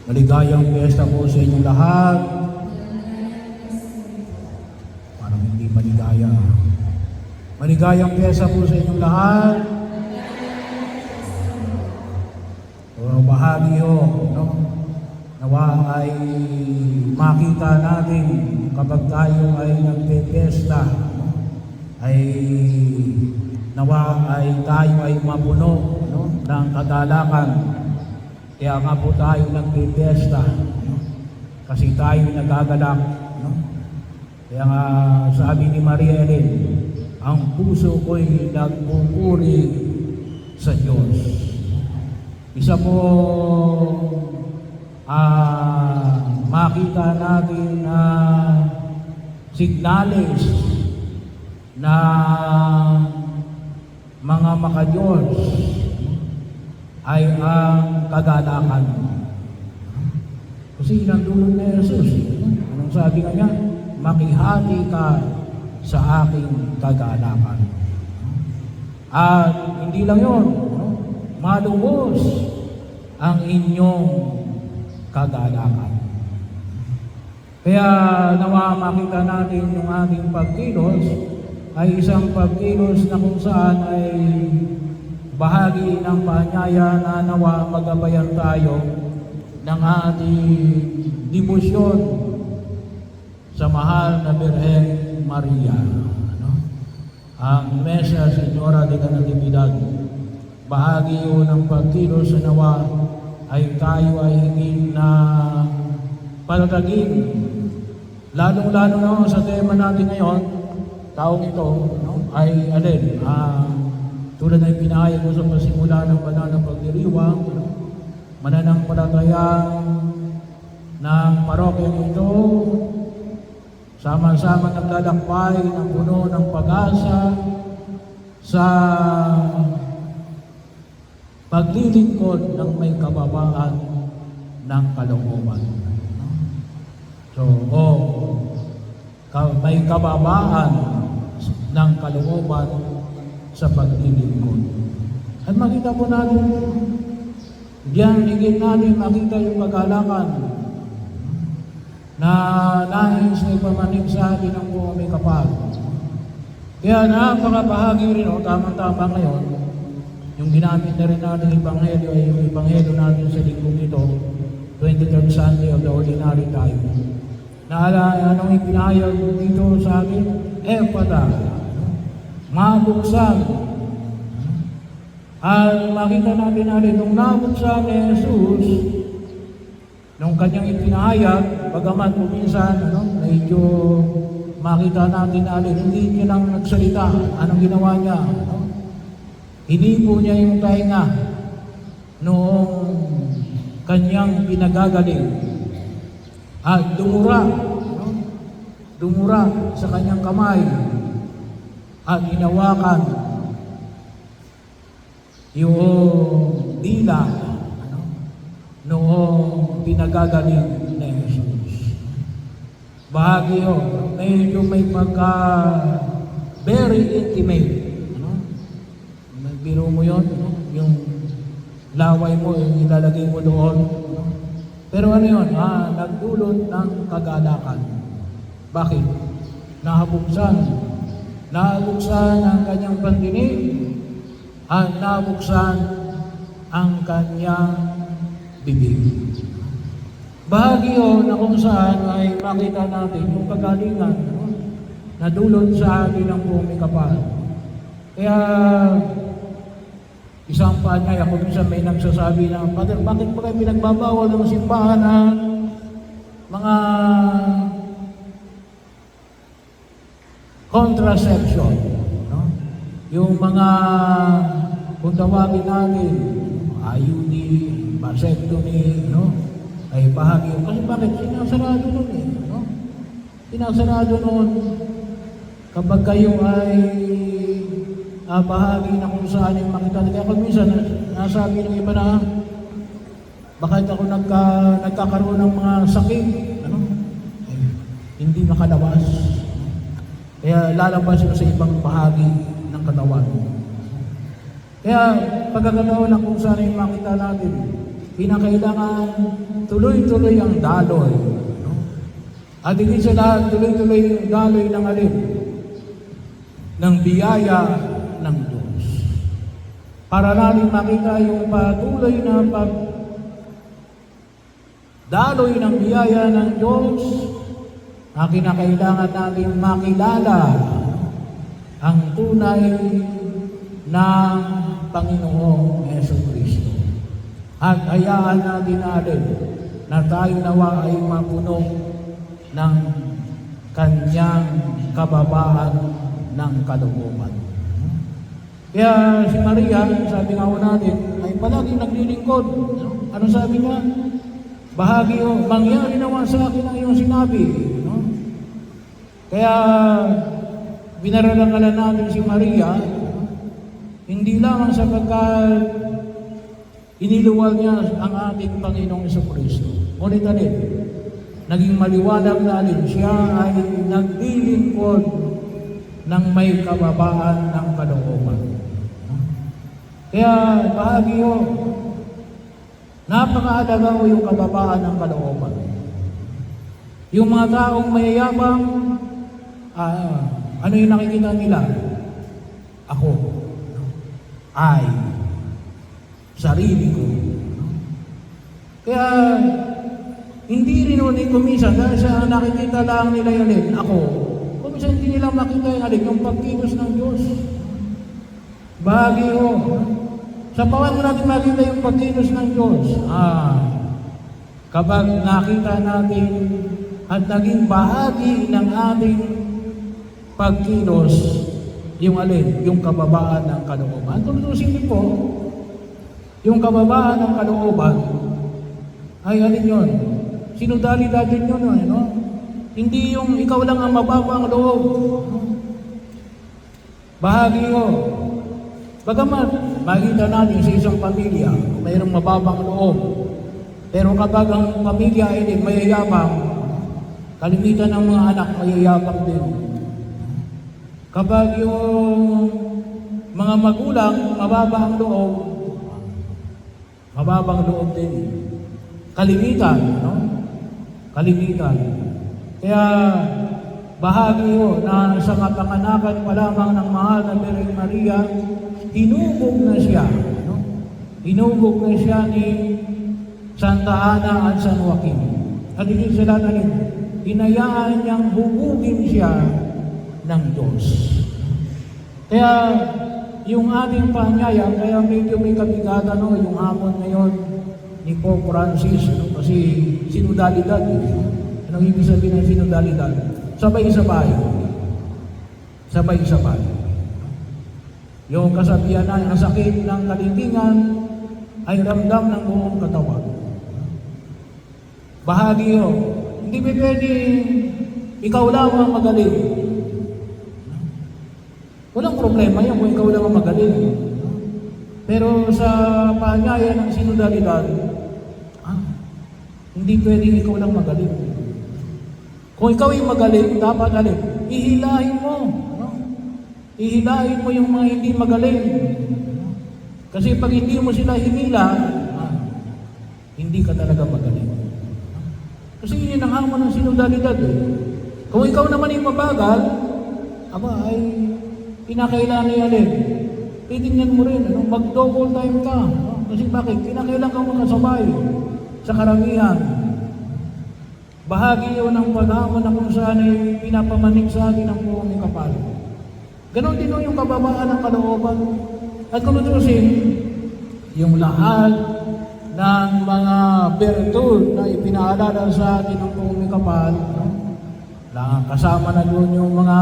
Maligayang piyesta po sa inyong lahat. Parang hindi maligaya. Maligayang piyesta po sa inyong lahat. O bahagi ho, no? Nawa ay makita natin kapag tayo ay nagpe-piyesta, no? Ay nawa ay tayo ay mapuno, no? Ng kagalakan. Kaya nga po tayo nagpe-piyesta, no? Kasi tayo nagagalak, no? Kaya nga sabi ni Maria Ellen, ang puso ko'y nagpupuri sa Diyos. Isa po makita natin na signales na mga makadiyos ay ang kagalakan. Kasi nandulog na Jesus. Anong sabi nga niya? Makihati ka sa aking kagalakan. At hindi lang yun, malubos ang inyong kagalakan. Kaya nawa makita natin yung ating pagkilos ay isang pagkilos na kung saan ay bahagi ng paanyaya na nawa magabayan tayo ng ating debosyon sa mahal na Birhen Maria. Ang Mesa Senyora de la Natividad, bahagi yun ng pagkilos sa nawa ay tayo ay higit na palatagin. Lalong-lalo na sa tema natin ngayon, taong ito, no, ay alin, tulad na ipinahayag ko sa pasimula ng banal na pagdiriwang, mananampalataya ng parokyang ito, sama-sama naglalakbay ng puno ng pag-asa sa paglilingkod ng may kababaan ng kalooban. So, may kababaan ng kalooban sa paglilingkod. At makita po natin, diyan higit natin makita yung kagalakan na nais na ipamanig sa atin ng buong may kapal. Kaya napakabahagi rin, tama-tama ngayon, yung ginamit na rin natin Ebanghelyo ay yung Ebanghelyo natin sa linggong ito, 23rd Sunday of the Ordinary Time. Anong ipinahayag dito sa atin? Epata, mabuksan. At makita natin natin, nung nabuksan ni Jesus, nung kanyang ipinahayag, bagaman kuminsan, medyo makita natin natin, hindi niya lang nagsalita. Anong ginawa niya? Hinipo niya yung tainga noong kanyang pinagagaling. At dumura sa kanyang kamay at hinawakan yung dila noong pinagagaling na Jesus. Bahagi yun, medyo may pagka very intimate. Biro mo yun, yung laway mo, yung ilalagay mo doon. Pero ano yun? Nagdulot ng kagalakan. Bakit? Nabuksan ang kanyang pandinig at nabuksan ang kanyang bibig. Bahagi yun na kung saan ay makita natin yung kagalingan na dulot sa atin ng buong may kapal. Kaya isang paanyaya, kung minsan may nagsasabi na, Father, bakit pa kayo pinagbabawal ng simbahan ng mga contraception? No? Yung mga, kung tawagin natin, IUD, vasectomy, ay bahagi. Kasi bakit? Sinasarado nun no? Sinasarado nun kapag kayo ay bahagi na kung saan yung makita. Kaya kung minsan, nasabi ng iba na, bakit ako nagkakaroon ng mga sakit, hindi makalabas. Kaya lalabas mo sa ibang bahagi ng katawan. Kaya pagkakataon lang kung saan yung makita natin, kinakailangan tuloy-tuloy ang daloy. No? At hindi sa lahat, tuloy-tuloy yung daloy ng alin? Ng biyaya ng Diyos. Para natin makita yung patuloy na daloy ng biyaya ng Diyos, na kinakailangan natin makilala ang tunay na Panginoong Jesucristo. At hayaan natin na tayo nawa ay mapuno ng kanyang kababaan ng kalooban. Kaya si Maria, sabi nga natin, ay palaging naglilingkod. Ano sabi niya? Bahagi o, mangyari naman sa akin ang iyong sinabi. No? Kaya binaralangalan natin si Maria, hindi lamang sapagkat iniluwal niya ang ating Panginoong Jesucristo. Ngunit naging maliwanag na siya ay naglilingkod ng may kababaan ng kalooban. Kaya bahagi o, napakaalaga o yung kababaan ng kalooban. Yung mga taong mayayabang, ano yung nakikita nila? Ako. Ay. Sarili ko. Kaya, hindi rin ulit kumisan dahil sa nakikita lang nila yun, ako. Kumisan hindi nila makita yung pagkilos ng Diyos. Bahagi o, sa pawan mo natin makita yung pagkilos ng Diyos. Kapag nakita natin at naging bahagi ng ating pagkilos, yung kababaan ng kalooban. Tutusin niyo po, yung kababaan ng kalooban, ay yun? Sinudalidad din yun, no? Hindi yung ikaw lang ang mababa ang loob. Bahagi yun. Bagamat, makita natin sa isang pamilya, mayroong mababang loob. Pero kapag ang pamilya ay mayayabang, kalimitan ng mga anak mayayabang din. Kapag yung mga magulang, mababang loob din. Kalimitan, no? Kalimitan. Kaya, bahagi yun na sa kapanganakan pa lamang ng mahal na Birhen Maria, hinubog na siya, no? Hinubog na siya ni Santa Ana at San Joaquin. At hindi sila hinayaan niyang hubugin siya ng Diyos. Kaya, yung ating paanyaya, kaya medyo may kabigatan, no? Yung hamon ngayon ni Pope Francis, no? Kasi sinudalidad. Anong ibig sabihin ng sinudalidad? Sabay-sabay. Sabay-sabay. Yung kasabihan na ang sakit ng kalintingan ay ramdam ng buong katawan. Bahagi yun. Hindi ba pwede ikaw lang ang magaling? Walang problema yan kung ikaw lang ang magaling. Pero sa paanyaya ng sinodalidad, hindi pwedeng ikaw lang magaling. Kung ikaw ay magaling, dapat ihilahin mo. No? Ihilahin mo yung mga hindi magaling. Kasi pag hindi mo sila hinila, hindi ka talaga magaling. Kasi yun ang hamon ng sinodalidad. Kung ikaw naman yung mabagal, ay kinakailangan niya titingnan mo rin, mag-double time ka. No? Kasi bakit? Kinakailangan kang makasabay sa karamihan. Bahagi yun ng paghamon na kung saan ay pinapamanig sa atin ang buong kapal. Ganon din yung kababaan ng kalooban. At kung tutusin, yung lahat ng mga bertud na ipinaalala sa atin ng buong kapal, kasama na doon yung mga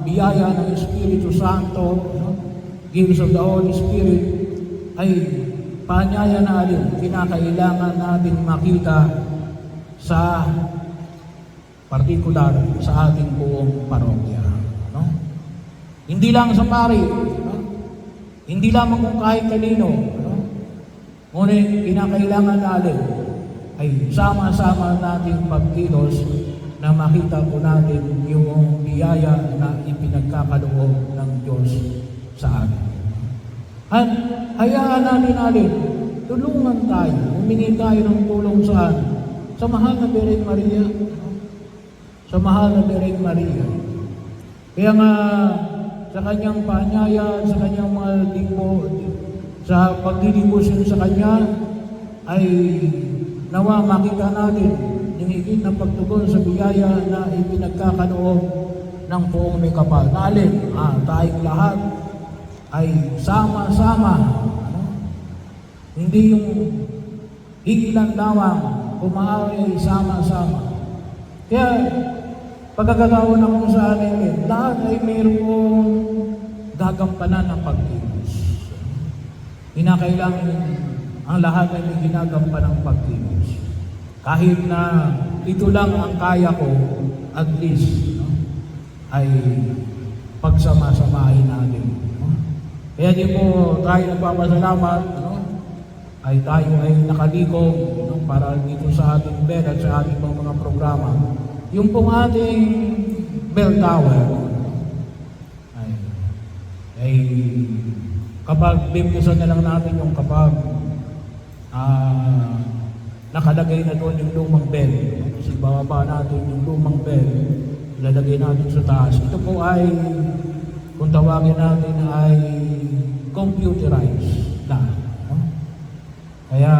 biyaya ng Espiritu Santo, gifts of the Holy Spirit, ay paanyaya na kinakailangan natin makita sa partikular sa ating buong parokya. No? Hindi lang sa pari, no? Hindi lamang kung kahit kanino, no? Ngunit kinakailangan natin ay sama-sama nating pagkilos na makita po natin yung biyaya na ipinagkakaloob ng Diyos sa atin. At hayaan natin tulungan tayo, humingi tayo ng tulong saan? Sa mahal na Birheng Maria. Sa mahal na Birheng Maria. Kaya nga, sa kanyang paanyaya, sa kanyang mga libo, sa pagdidibusyon sa kanya, ay nawa makita natin yung higit na pagtugon sa biyaya na ipinagkakaloob ng Poong May Kapal. Na alin, tayong lahat ay sama-sama. Hindi yung ilan lamang, kumaawi ay sama-sama. Kaya, pagkakataon na kung saan ay lahat ay mayroong gagampanan ng pagkilos. Kinakailangan ang lahat ay may ginagampanan ng pagkilos. Kahit na ito lang ang kaya ko, at least, ay pagsama-samahin natin. Kaya di po tayo nagpapasalamat, ay tayo ay nakaligong para dito sa ating bell at sa ating mga programa. Yung pong ating bell tower ay kapag bimbusan na lang natin yung kapag nakalagay na doon yung lumang bell, kasi bababa natin yung lumang bell, ilalagay natin sa taas. Ito po ay, kung tawagin natin, ay computerized na. Kaya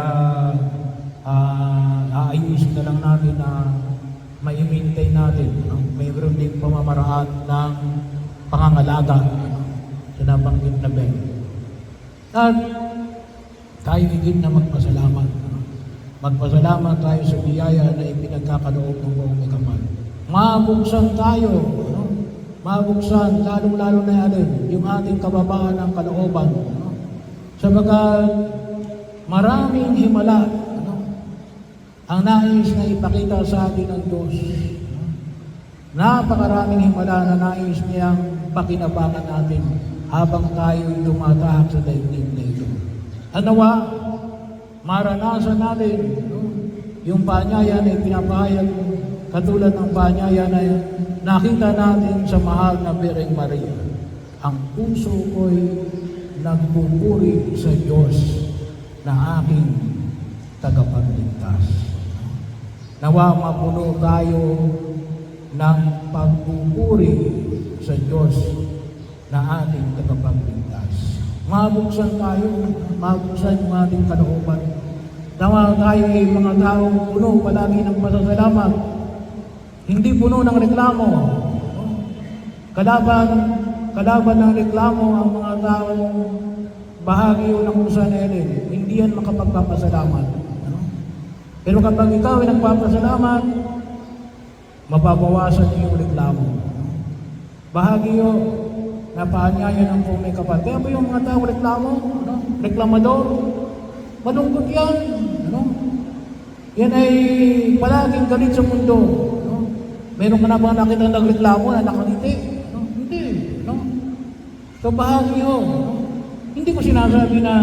aayusin na lang natin na ma-maintain natin ang mayroon din pamamaraan ng pangangalaga sa nabanggit na bell. At tayo higit na magpasalamat. Magpasalamat tayo sa biyaya na ipinagkakaloob ng Poong May Kapal. Mabuksan tayo, mabuksan, lalong-lalo na alin, yung ating kababaan ng kalooban. Sabagat maraming himala ang nais na ipakita sa atin ng Diyos. Napakaraming himala na nais niyang pakinabangan natin habang tayo tumatahak sa daigdig na ito. At nawa, maranasan natin yung paanyaya na ipinapahayag katulad ng paanyaya na nakita natin sa mahal na Birheng Maria. Ang puso ko'y nagpupuri sa Diyos na aking tagapagligtas. Nawa mapuno tayo ng pagpupuri sa Diyos na ating tagapagligtas. Mabuksan tayo, mabuksan yung ating kalooban. Nawa tayo ay mga taong puno palagi ng pasasalamat. Hindi puno ng reklamo. Kalaban ng reklamo ang mga taong bahagi ng kung saan hindi yan makapagpapasalamat. Pero kapag ikaw ay nagpapasalamat, mababawasan niyo yung reklamo. Bahagi yun na paanyaya ng Poong May Kapal. Kaya po yung mga tao reklamo, reklamador, malungkot yan. Yan ay palaging galit sa mundo. Meron ka na ba nakita nagreklamo na nakangiti? Hindi. So bahagi yun. Hindi ko sinasabi na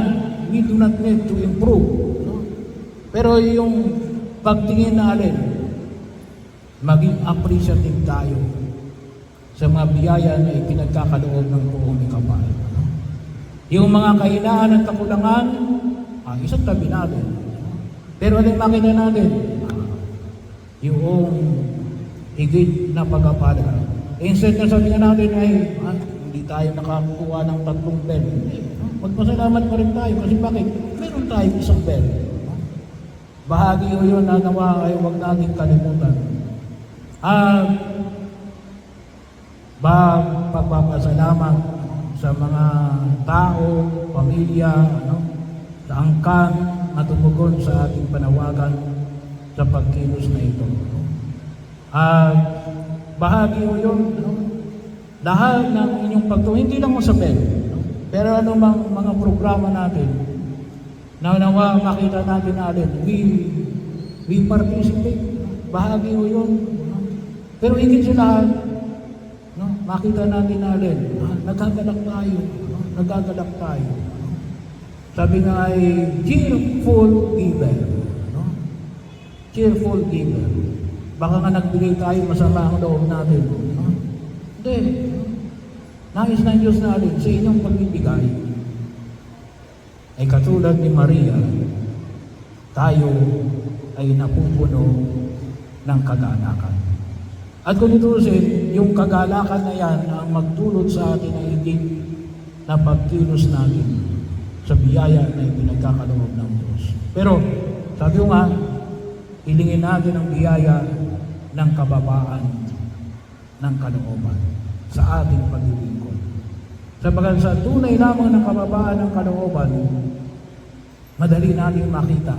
we do not need to improve. Pero yung pagtingin na alin, maging appreciative tayo sa mga biyaya na ipinagkakaloob ng Poong May Kapal. Yung mga kahinaan at kakulangan, isang tabi natin. Pero alin makita natin? Yung higit na pagkapala. Instead na sabihin natin ay, hindi tayo nakakuha ng 3 bell. Magpasalamat pa rin tayo kasi bakit? Meron tayo 1 bell. Bahagi yun na nawa ay huwag natin kalimutan. Pagpapasalamat sa mga tao, pamilya, sa angkan at tumugon sa ating panawagan sa pagkilos na ito. Bahagi yun, lahat ng inyong pagtulong, hindi lang mo sa bell, pero anumang mga programa natin, na nawa makita natin na alin, we participate, bahagi mo yun. Pero higit sa lahat, makita natin na alin, nagagalak tayo. Sabi nga ay, cheerful giver. Cheerful giver. Baka nga nagbigay tayo, masama ang loob natin. Hindi. Nais ng Diyos na alin, sa inyong pagbibigay, ay katulad ni Maria, tayo ay napupuno ng kagalakan. At kung itusin, yung kagalakan na yan ang magdulot sa atin ay higit na pagkilos natin sa biyaya na ipinagkakaloob ng Diyos. Pero, sabi ko nga, hilingin natin ang biyaya ng kababaan ng kalooban sa ating paglilingkod. Sabagal sa tunay lamang ng kababaan ng kalooban, madali natin makita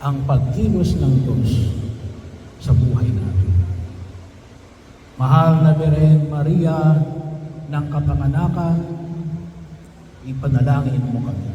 ang pagkilos ng Diyos sa buhay natin. Mahal na Birhen Maria ng kapanganakan, ipanalangin mo kami.